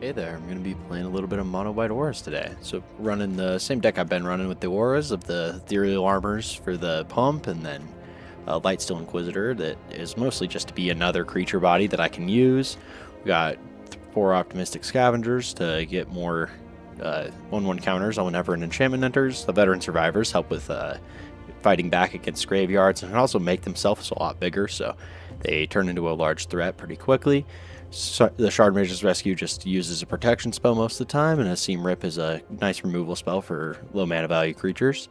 Hey there, I'm going to be playing a little bit of Mono White Auras today. So running the same deck I've been running with the Auras of the Ethereal Armors for the pump, and then Lightsteel Inquisitor that is mostly just to be another creature body that I can use. We got 4 Optimistic Scavengers to get more 1/1 counters on whenever an enchantment enters. The Veteran Survivors help with fighting back against graveyards and can also make themselves a lot bigger, so they turn into a large threat pretty quickly. So the Shard Mage's Rescue just uses a protection spell most of the time, and a Seam Rip is a nice removal spell for low mana value creatures.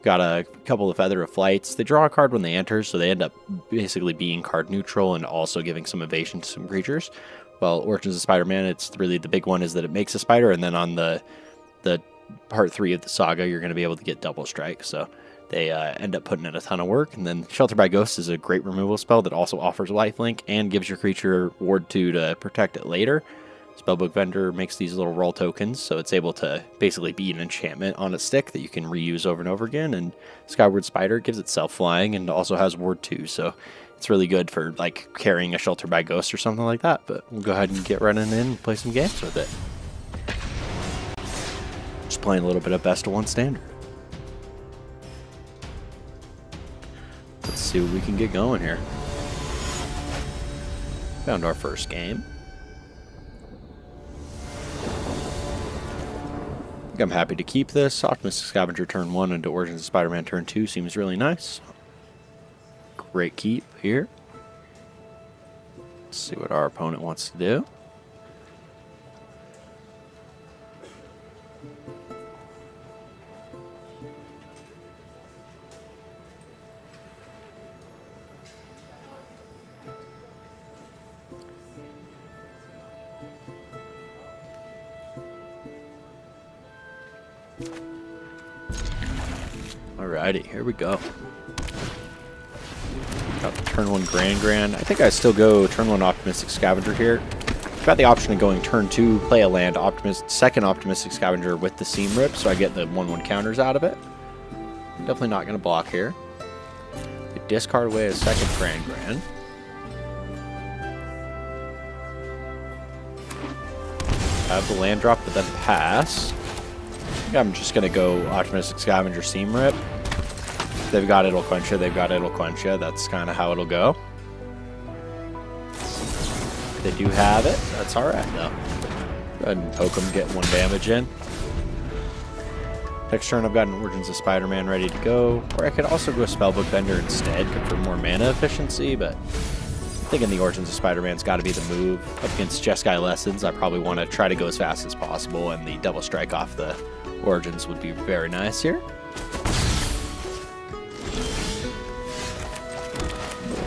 Got a couple of Feather of Flights. They draw a card when they enter, so they end up basically being card neutral and also giving some evasion to some creatures. Well, Origins of Spider-Man, it's really the big one is that it makes a spider, and then on the part 3 of the saga, you're going to be able to get Double Strike, so they end up putting in a ton of work. And then Shelter by Ghost is a great removal spell that also offers lifelink and gives your creature Ward 2 to protect it later. Spellbook Vendor makes these little roll tokens, so it's able to basically be an enchantment on a stick that you can reuse over and over again. And Skyward Spider gives itself flying and also has Ward 2, so it's really good for like carrying a Shelter by Ghost or something like that. But we'll go ahead and get running in and play some games with it. Just playing a little bit of Best of 1 Standard. Let's see what we can get going here. Found our first game. I think I'm happy to keep this. Optimistic Scavenger turn 1 into Origins of Spider-Man turn 2 seems really nice. Great keep here. Let's see what our opponent wants to do. Alrighty, here we go. Got the turn 1 Grand. I think I still go turn 1 Optimistic Scavenger here. Got the option of going turn 2, play a land, second Optimistic Scavenger with the Seam Rip, so I get the 1/1 counters out of it. Definitely not going to block here. We discard away a second Grand. Have the land drop, but then pass. I think I'm just going to go Optimistic Scavenger, Seam Rip. They've got It'll Quench Ya, they've got It'll Quench Ya. That's kind of how it'll go. They do have it. That's alright, though. Go ahead and poke them, get 1 damage in. Next turn, I've got an Origins of Spider-Man ready to go. Or I could also go Spellbook Vendor instead for more mana efficiency, but I'm thinking the Origins of Spider-Man's got to be the move. Up against Jeskai Lessons, I probably want to try to go as fast as possible, and the Double Strike off the Origins would be very nice here.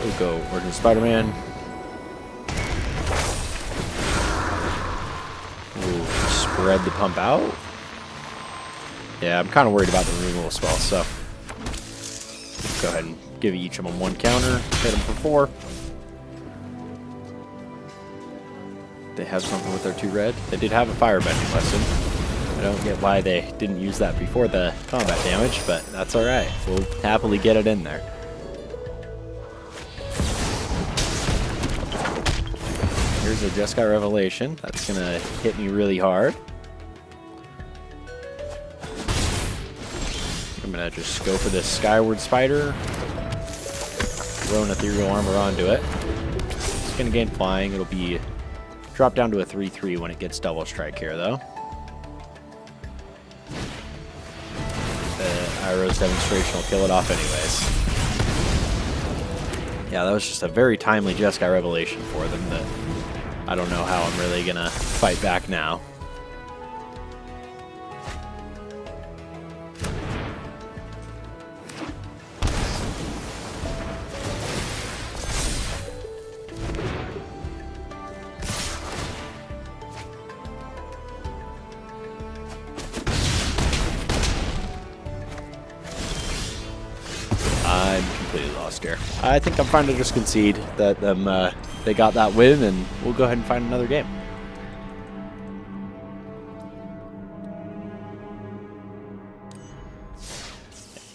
We'll go Origins Spider-Man. We'll spread the pump out. Yeah, I'm kind of worried about the removal spell, so go ahead and give each of them 1 counter. Hit them for 4. They have something with their 2 red. They did have a Firebending Lesson. I don't get why they didn't use that before the combat damage, but that's alright. We'll happily get it in there. Here's a Jeskai Revelation. That's going to hit me really hard. I'm going to just go for this Skyward Spider. Throw an Ethereal Armor onto it. It's going to gain flying. It'll be drop down to a 3/3 when it gets Double Strike here, though. Iroh's Demonstration will kill it off anyways. Yeah, that was just a very timely Jeskai Revelation for them that I don't know how I'm really going to fight back now. I'm completely lost here. I think I'm fine to just concede that they got that win, and we'll go ahead and find another game.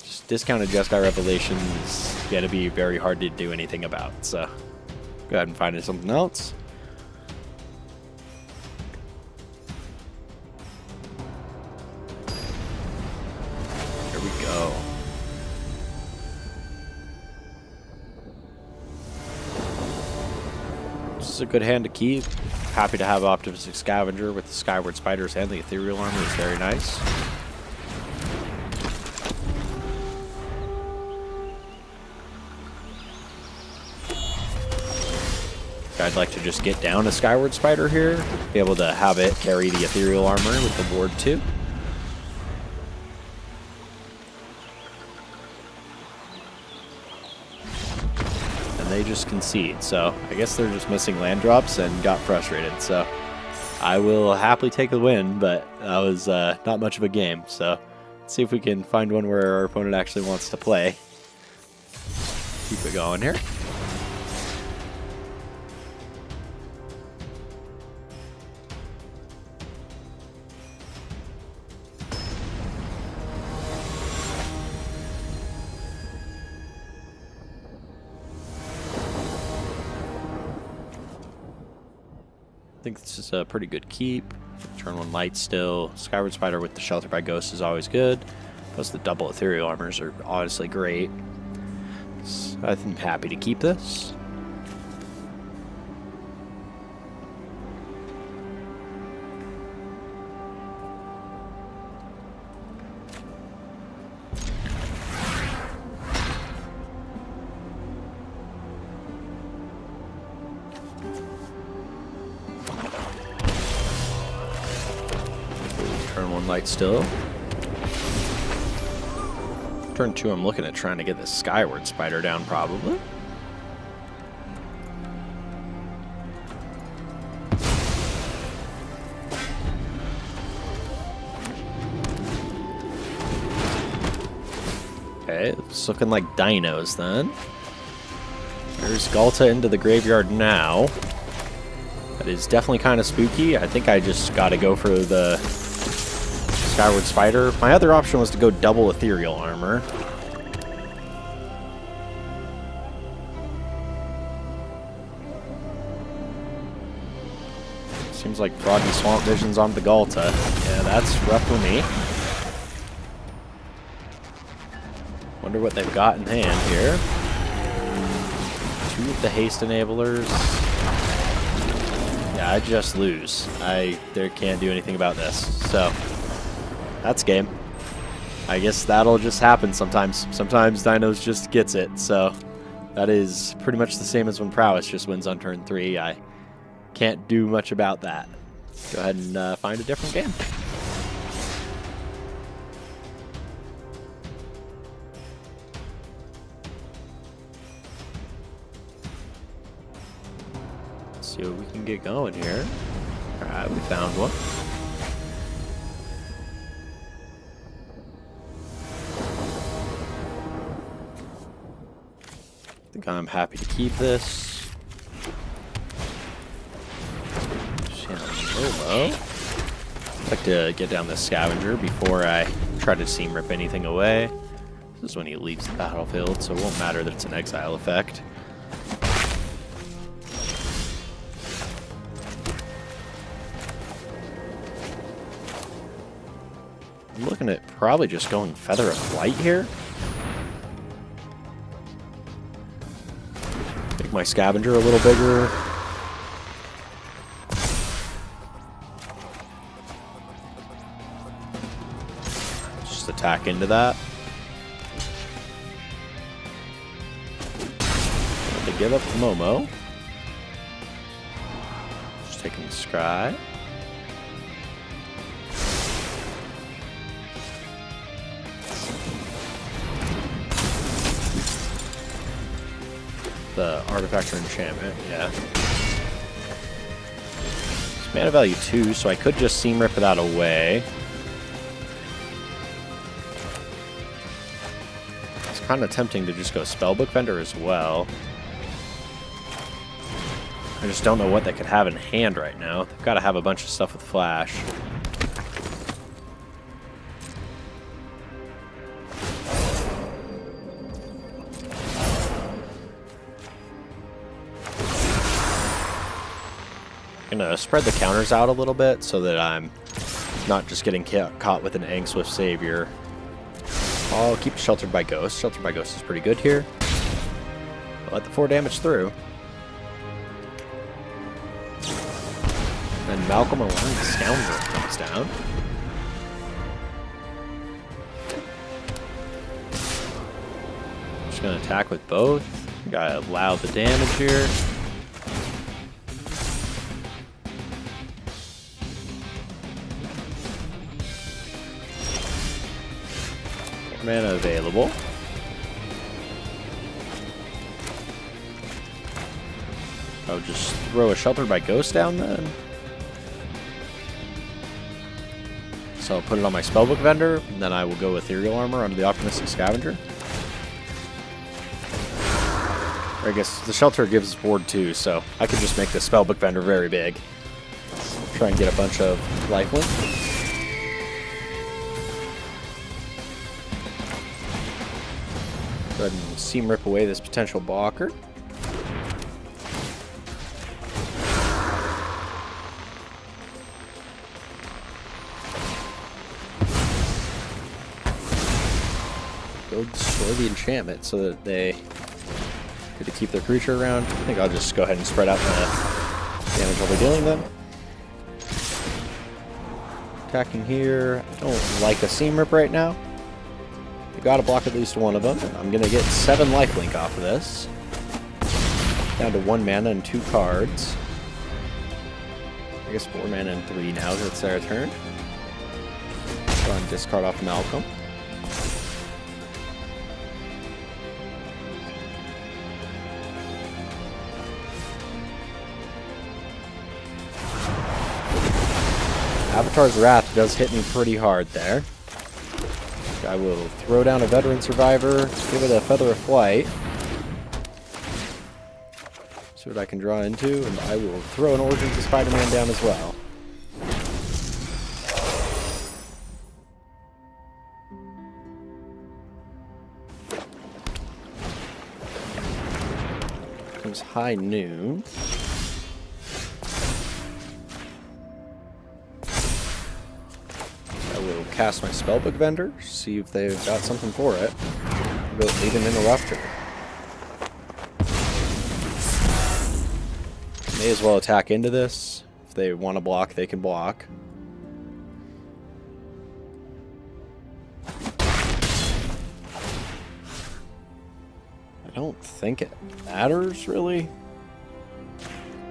Just discounted Jeskai Revelation is going to be very hard to do anything about, so go ahead and find something else. a good hand to keep. Happy to have Optimistic Scavenger with the Skyward Spiders and the Ethereal Armor. Is very nice. I'd like to just get down a Skyward Spider here, be able to have it carry the Ethereal Armor with the board too. And they just concede, so I guess they're just missing land drops and got frustrated. So I will happily take the win, but that was not much of a game. So let's see if we can find one where our opponent actually wants to play. Keep it going here. I think this is a pretty good keep. Turn 1 light still. Skyward Spider with the Shelter by Ghost is always good. Plus the double Ethereal Armors are honestly great. So I'm happy to keep this. Turn 1 light still. Turn 2, I'm looking at trying to get the Skyward Spider down, probably. Okay, it's looking like dinos then. There's Ghalta into the graveyard now. That is definitely kind of spooky. I think I just got to go for the Skyward Spider. My other option was to go double Ethereal Armor. Seems like Froggy Swamp Vision's on the Ghalta. Yeah, that's rough for me. Wonder what they've got in hand here. 2 of the haste enablers. Yeah, I just lose. They can't do anything about this. So that's game. I guess that'll just happen sometimes. Sometimes Dinos just gets it. So that is pretty much the same as when Prowess just wins on turn 3. I can't do much about that. Go ahead and find a different game. See what we can get going here. Alright, we found one. I think I'm happy to keep this. I'd like to get down this Scavenger before I try to Seam Rip anything away. This is when he leaves the battlefield, so it won't matter that it's an exile effect. I'm looking at probably just going Feather of Flight here. Make my Scavenger a little bigger. Just attack into that. To give up the Momo. Just taking the Scry. The Artifact or Enchantment, yeah. It's mana value 2, so I could just Seam Rip that away. It's kind of tempting to just go Spellbook Vendor as well. I just don't know what they could have in hand right now. They've got to have a bunch of stuff with Flash. Gonna spread the counters out a little bit so that I'm not just getting caught with an Angswift Savior. I'll keep Sheltered by Ghost. Sheltered by Ghost is pretty good here. I'll let the 4 damage through. Malcolm Alarmed Scoundrel comes down. Just gonna attack with both. Gotta allow the damage here. Mana available. I'll just throw a Sheltered by Ghost down then. So I'll put it on my Spellbook Vendor, and then I will go Ethereal Armor onto the Optimistic Scavenger. Or I guess the Shelter gives Ward 2, so I could just make the Spellbook Vendor very big. Try and get a bunch of lifelink. Go ahead and Seam Rip away this potential blocker. Go destroy the enchantment so that they get to keep their creature around. I think I'll just go ahead and spread out the damage I'll be dealing them. Attacking here. I don't like a Seam Rip right now. Gotta block at least one of them. I'm gonna get 7 lifelink off of this. Down to 1 mana and 2 cards. I guess 4 mana and 3 now because it's their turn. Go and discard off Malcolm. Avatar's Wrath does hit me pretty hard there. I will throw down a Veteran Survivor, give it a Feather of Flight. See what I can draw into, and I will throw an Origins of Spider-Man down as well. Comes High Noon. Cast my Spellbook Vendor, see if they've got something for it. I'll go Aiden Interrupter. May as well attack into this. If they want to block, they can block. I don't think it matters, really.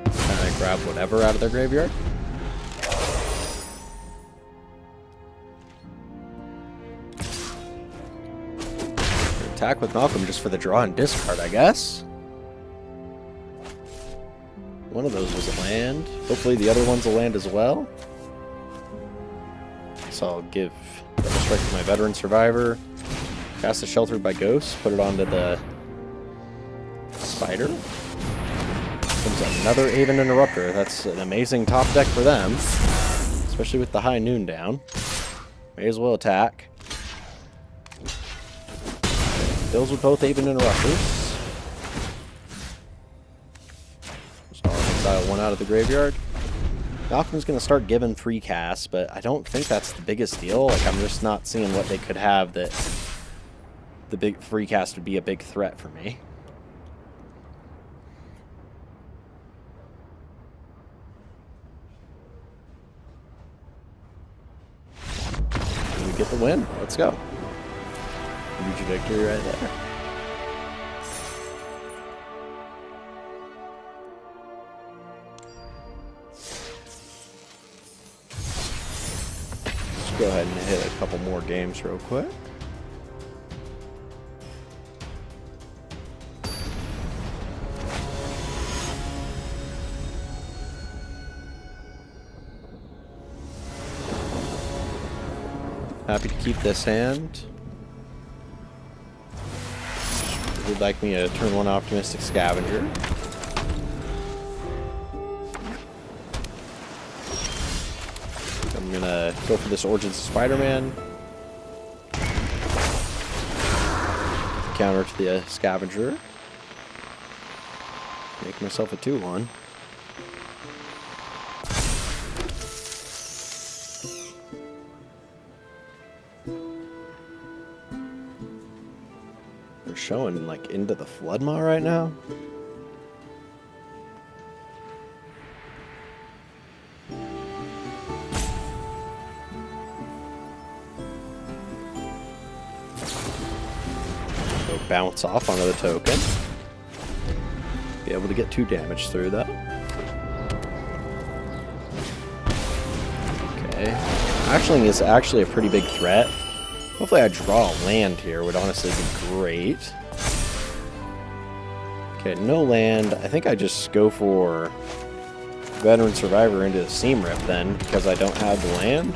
Can I grab whatever out of their graveyard? Attack with Malcolm just for the draw and discard, I guess. One of those was a land. Hopefully the other one's a land as well. So I'll give Double Strike to my Veteran Survivor. Cast a Sheltered by Ghost. Put it onto the Spider. Comes another Aven Interrupter. That's an amazing top deck for them. Especially with the High Noon down. May as well attack. Fills with both Aven Interrupters. So I'll exile one out of the graveyard. Malcolm's going to start giving free casts, but I don't think that's the biggest deal. Like, I'm just not seeing what they could have that the big free cast would be a big threat for me. And we get the win. Let's go. Huge victory right there. Let's go ahead and hit a couple more games real quick. Happy to keep this hand. Would like me to turn 1 Optimistic Scavenger. I'm gonna go for this Origins of Spider-Man. Counter to the Scavenger. Make myself a 2/1. They're showing like into the Floodmaw right now. Go bounce off onto the token. Be able to get 2 damage through that. Okay. Ashling is actually a pretty big threat. Hopefully I draw a land here would honestly be great. Okay, no land. I think I just go for Veteran Survivor into the Seam Rip then, because I don't have the land.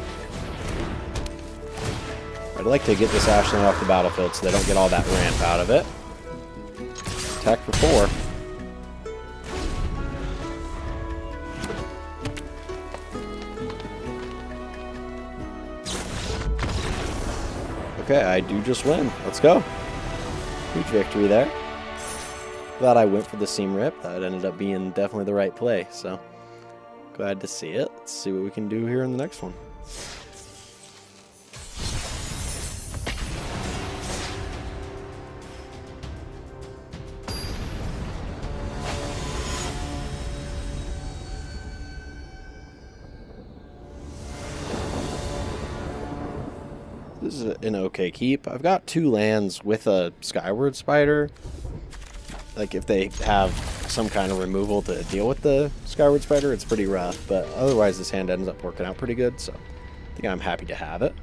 I'd like to get this Ashling off the battlefield so they don't get all that ramp out of it. Attack for 4. Okay, I do just win. Let's go. Huge victory there. Glad I went for the Seam Rip. That ended up being definitely the right play, so glad to see it. Let's see what we can do here in the next one. This is an okay keep. I've got 2 lands with a Skyward Spider. Like, if they have some kind of removal to deal with the Skyward Spider, it's pretty rough. But otherwise, this hand ends up working out pretty good, so I think I'm happy to have it.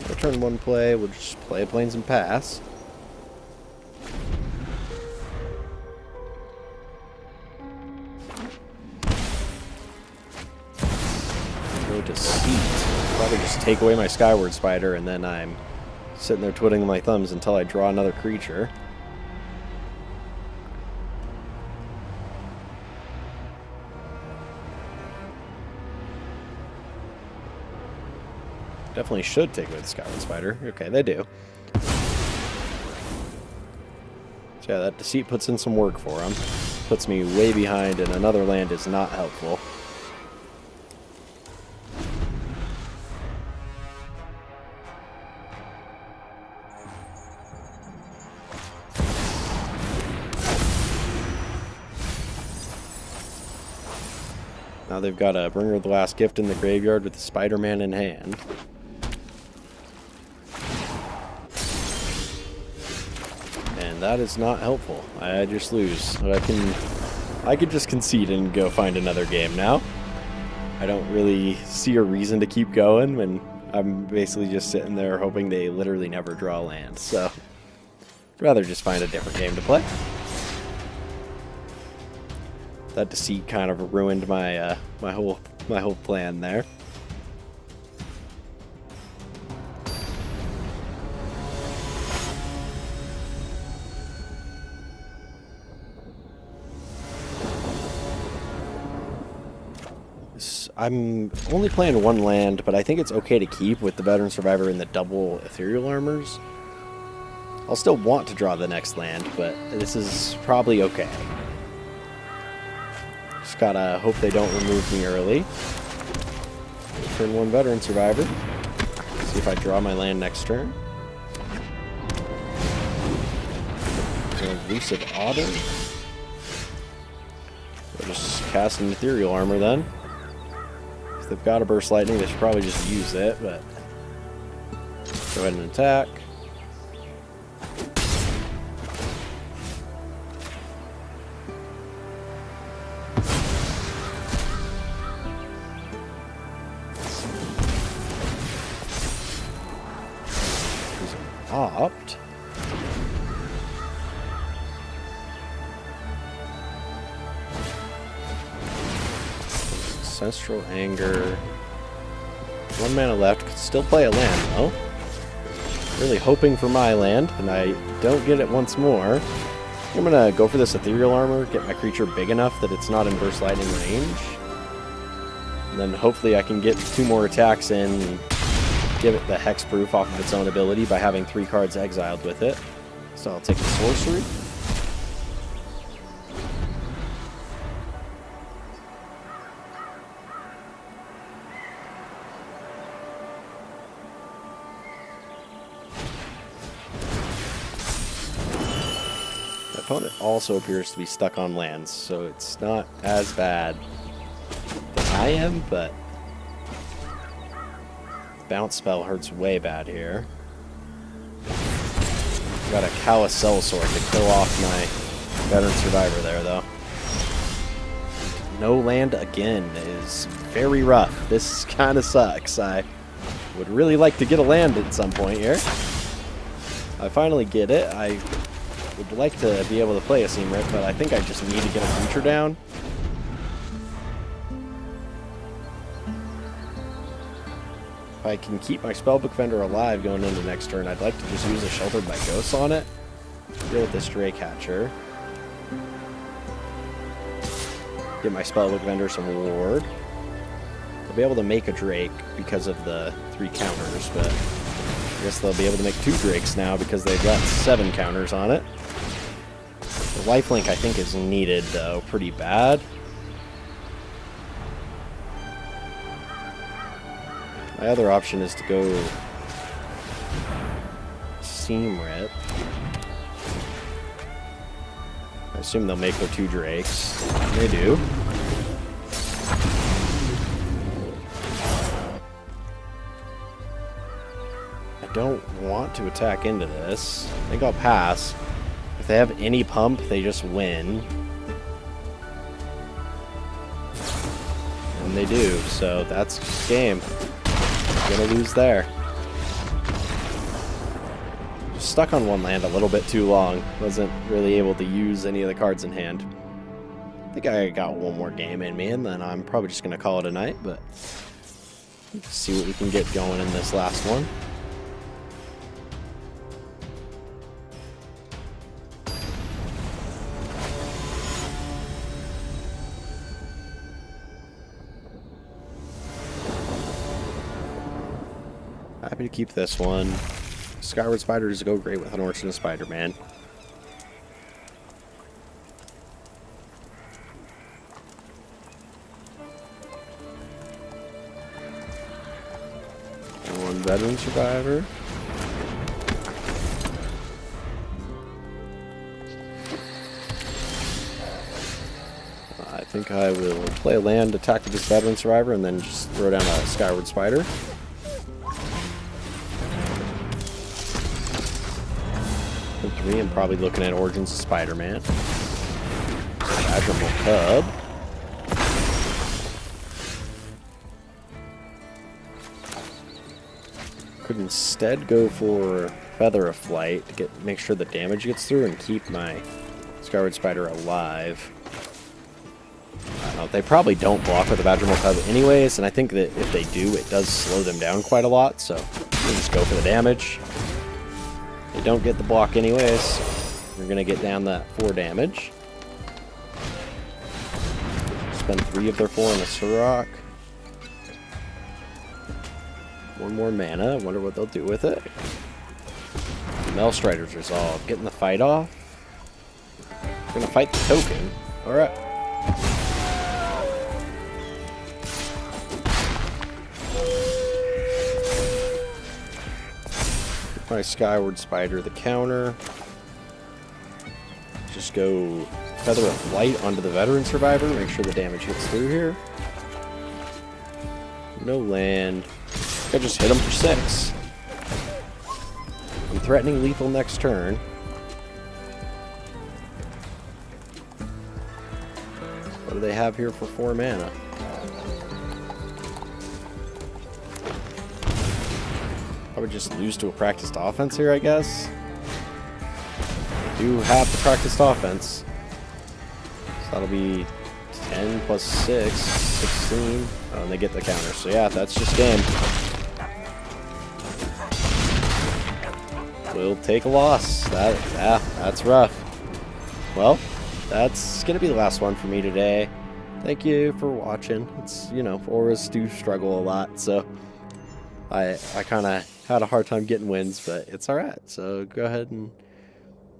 For turn 1 play, we'll just play Plains and pass. Deceit. Probably just take away my Skyward Spider, and then I'm sitting there twiddling my thumbs until I draw another creature. Definitely should take away the Skyward Spider. Okay, they do. So yeah, that Deceit puts in some work for him. Puts me way behind, and another land is not helpful. Now they've got a Bringer of the Last Gift in the graveyard with the Spider-Man in hand. And that is not helpful. I just lose. So I could just concede and go find another game now. I don't really see a reason to keep going when I'm basically just sitting there hoping they literally never draw land. So I'd rather just find a different game to play. That Deceit kind of ruined my my whole plan there. I'm only playing 1 land, but I think it's okay to keep with the Veteran Survivor and the double Ethereal Armors. I'll still want to draw the next land, but this is probably okay. Just gotta hope they don't remove me early. Turn 1 Veteran Survivor. See if I draw my land next turn. Lucid Otter. We'll just cast an Ethereal Armor then. If they've got a Burst Lightning, they should probably just use it, but go ahead and attack. Opt. Ancestral Anger. 1 mana left. Could still play a land though. Really hoping for my land, and I don't get it once more. I'm gonna go for this Ethereal Armor, get my creature big enough that it's not in Burst Lightning range. And then hopefully I can get 2 more attacks in and give it the hexproof off of its own ability by having 3 cards exiled with it. So I'll take the sorcery. My opponent also appears to be stuck on lands, so it's not as bad that I am, but bounce spell hurts way bad here. Got a Calisel Sword to kill off my Veteran Survivor there, though. No land again is very rough. This kind of sucks. I would really like to get a land at some point here. I finally get it. I would like to be able to play a Seam Rip, but I think I just need to get a creature down. If I can keep my Spellbook Vendor alive going into next turn, I'd like to just use a Sheltered by Ghosts on it. Deal with this Drake Hatcher. Get my Spellbook Vendor some reward. I'll be able to make a Drake because of the 3 counters, but I guess they'll be able to make 2 Drakes now because they've got 7 counters on it. The lifelink I think is needed though, pretty bad. My other option is to go Seam Rip. I assume they'll make their 2 Drakes. They do. I don't want to attack into this. I think I'll pass. If they have any pump, they just win. And they do, so that's game. Gonna lose there. Just stuck on one land a little bit too long. Wasn't really able to use any of the cards in hand. I think I got one more game in me, and then I'm probably just gonna call it a night, but see what we can get going in this last one. Happy to keep this one. Skyward Spiders go great with an Orchid and Spider-Man. One Veteran Survivor. I think I will play a land, attack with this Veteran Survivor, and then just throw down a Skyward Spider. And 3, I'm probably looking at Origins of Spider-Man. Admirable Cub. Could instead go for Feather of Flight to make sure the damage gets through and keep my Skyward Spider alive. I don't know, they probably don't block with the Admirable Cub anyways, and I think that if they do, it does slow them down quite a lot, so we'll just go for the damage. They don't get the block anyways. We're going to get down that 4 damage. Spend 3 of their 4 on a Surrock. 1 more mana. I wonder what they'll do with it. Maelstrider's Resolve. Getting the fight off. We're going to fight the token. Alright. My Skyward Spider, the counter. Just go Feather of Flight onto the Veteran Survivor. Make sure the damage hits through here. No land. I just hit him for 6. I'm threatening lethal next turn. What do they have here for 4 mana? Probably just lose to a practiced offense here, I guess. I do have the practiced offense. So that'll be 10 plus 6, 16. Oh, and they get the counter. So yeah, that's just game. We'll take a loss. That's rough. Well, that's going to be the last one for me today. Thank you for watching. It's, you know, auras do struggle a lot, so I kind of had a hard time getting wins, but it's alright. So go ahead and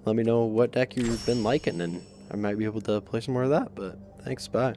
let me know what deck you've been liking, and I might be able to play some more of that. But thanks, bye.